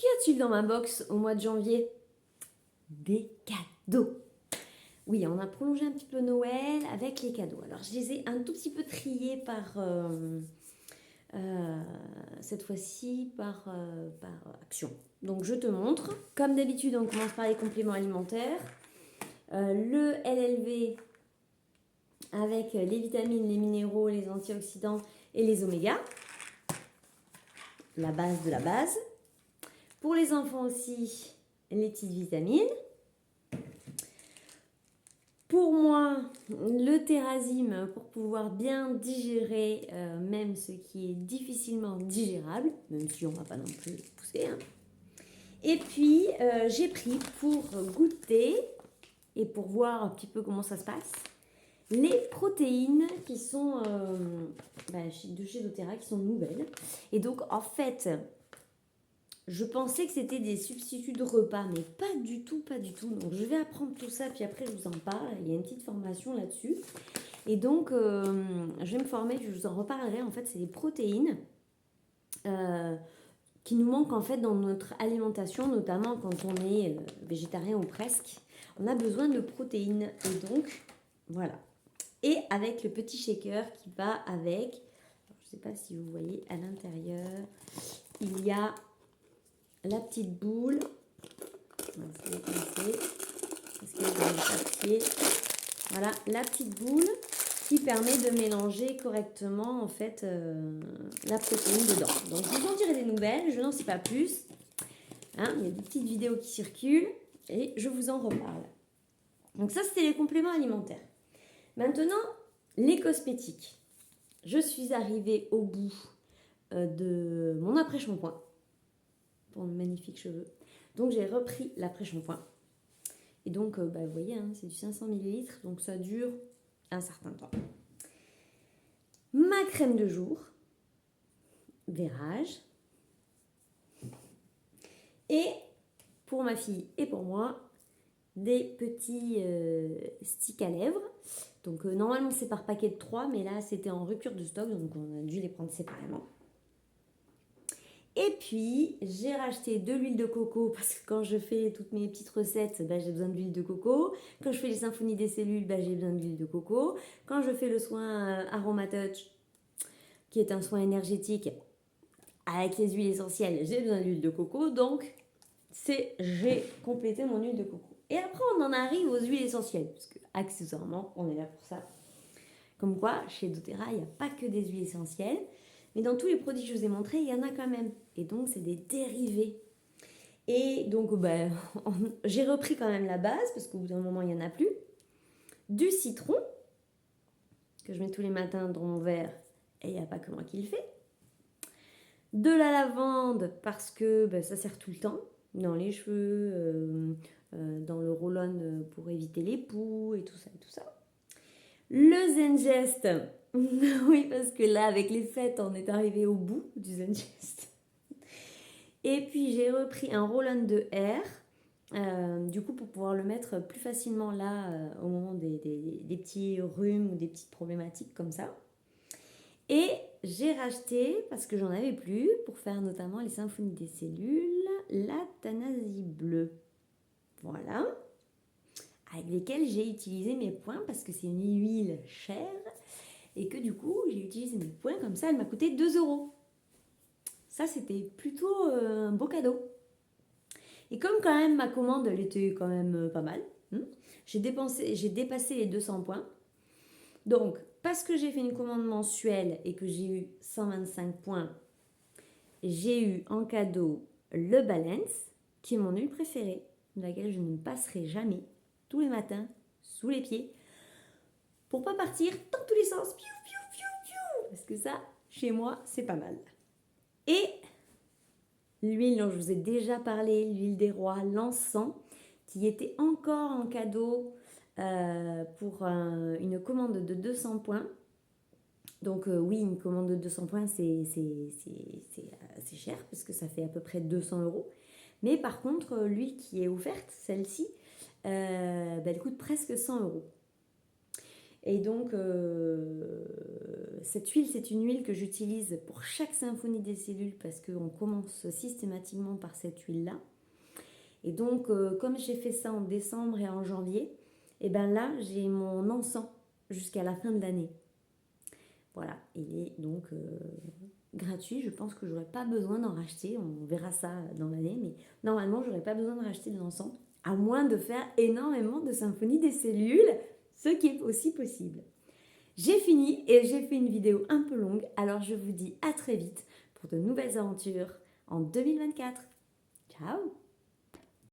Qu'y a-t-il dans ma box au mois de janvier? Des cadeaux. Oui, on a prolongé un petit peu Noël avec les cadeaux. Alors, je les ai un tout petit peu triés par... cette fois-ci par action. Donc, je te montre. Comme d'habitude, on commence par les compléments alimentaires. Le LLV avec les vitamines, les minéraux, les antioxydants et les oméga. La base de la base. Pour les enfants aussi, les petites vitamines. Pour moi, le Terrazym pour pouvoir bien digérer même ce qui est difficilement digérable, même si on ne va pas non plus pousser. Hein. Et puis, j'ai pris pour goûter et pour voir un petit peu comment ça se passe, les protéines qui sont de chez doTERRA, qui sont nouvelles. Et donc, en fait, je pensais que c'était des substituts de repas, mais pas du tout, pas du tout. Donc, je vais apprendre tout ça, puis après, je vous en parle. Il y a une petite formation là-dessus. Et donc, je vais me former, je vous en reparlerai. En fait, c'est des protéines qui nous manquent en fait dans notre alimentation, notamment quand on est végétarien ou presque. On a besoin de protéines. Et donc, voilà. Et avec le petit shaker qui va avec, je ne sais pas si vous voyez à l'intérieur, il y a la petite boule. On va essayer de pincer parce qu'il y a le papier. Voilà, la petite boule qui permet de mélanger correctement en fait la protéine dedans. Donc je vous en dirai des nouvelles, je n'en sais pas plus. Hein, il y a des petites vidéos qui circulent et je vous en reparle. Donc ça, c'était les compléments alimentaires. Maintenant, les cosmétiques. Je suis arrivée au bout de mon après-shampoing pour mes magnifiques cheveux. Donc j'ai repris l'après-shampoing. Et donc, vous voyez, hein, c'est du 500 ml, donc ça dure un certain temps. Ma crème de jour, Vérage. Et pour ma fille et pour moi, des petits sticks à lèvres. Donc normalement c'est par paquet de 3, mais là c'était en rupture de stock, donc on a dû les prendre séparément. Et puis j'ai racheté de l'huile de coco parce que quand je fais toutes mes petites recettes, j'ai besoin d'huile de coco. Quand je fais les symphonies des cellules, j'ai besoin d'huile de coco. Quand je fais le soin Aromatouch, qui est un soin énergétique avec les huiles essentielles, j'ai besoin d'huile de coco. Donc j'ai complété mon huile de coco. Et après, on en arrive aux huiles essentielles, parce que accessoirement, on est là pour ça. Comme quoi, chez doTERRA, il n'y a pas que des huiles essentielles, mais dans tous les produits que je vous ai montrés, il y en a quand même. Et donc, c'est des dérivés. Et donc, j'ai repris quand même la base, parce qu'au bout d'un moment, il n'y en a plus. Du citron, que je mets tous les matins dans mon verre, et il n'y a pas que moi qui le fais. De la lavande, parce que ça sert tout le temps, dans les cheveux, dans le roll-on pour éviter les poux et tout ça et tout ça. Le Zengest, oui parce que là avec les fêtes on est arrivé au bout du Zengest. Et puis j'ai repris un roll-on de air, du coup pour pouvoir le mettre plus facilement là au moment des petits rhumes ou des petites problématiques comme ça. Et j'ai racheté, parce que j'en avais plus, pour faire notamment les symphonies des cellules, la Tanasi bleue. Voilà. Avec lesquelles j'ai utilisé mes points, parce que c'est une huile chère. Et que du coup, j'ai utilisé mes points comme ça, elle m'a coûté 2 €. Ça, c'était plutôt un beau cadeau. Et comme quand même ma commande, elle était quand même pas mal, j'ai dépassé les 200 points. Donc, parce que j'ai fait une commande mensuelle et que j'ai eu 125 points, j'ai eu en cadeau le Balance, qui est mon huile préférée, de laquelle je ne me passerai jamais, tous les matins, sous les pieds, pour pas partir dans tous les sens, piou, piou, piou, piou, parce que ça, chez moi, c'est pas mal. Et l'huile dont je vous ai déjà parlé, l'huile des rois, l'encens, qui était encore en cadeau pour une commande de 200 points. Donc oui, une commande de 200 points, c'est assez cher, parce que ça fait à peu près 200 €. Mais par contre, l'huile qui est offerte, celle-ci, elle coûte presque 100 €. Et donc, cette huile, c'est une huile que j'utilise pour chaque symphonie des cellules parce qu'on commence systématiquement par cette huile-là. Et donc, comme j'ai fait ça en décembre et en janvier, et bien là, j'ai mon encens jusqu'à la fin de l'année. Voilà, il est donc gratuit. Je pense que j'aurais pas besoin d'en racheter. On verra ça dans l'année, mais normalement, j'aurais pas besoin de racheter de l'encens, à moins de faire énormément de symphonies des cellules, ce qui est aussi possible. J'ai fini et j'ai fait une vidéo un peu longue, alors je vous dis à très vite pour de nouvelles aventures en 2024. Ciao!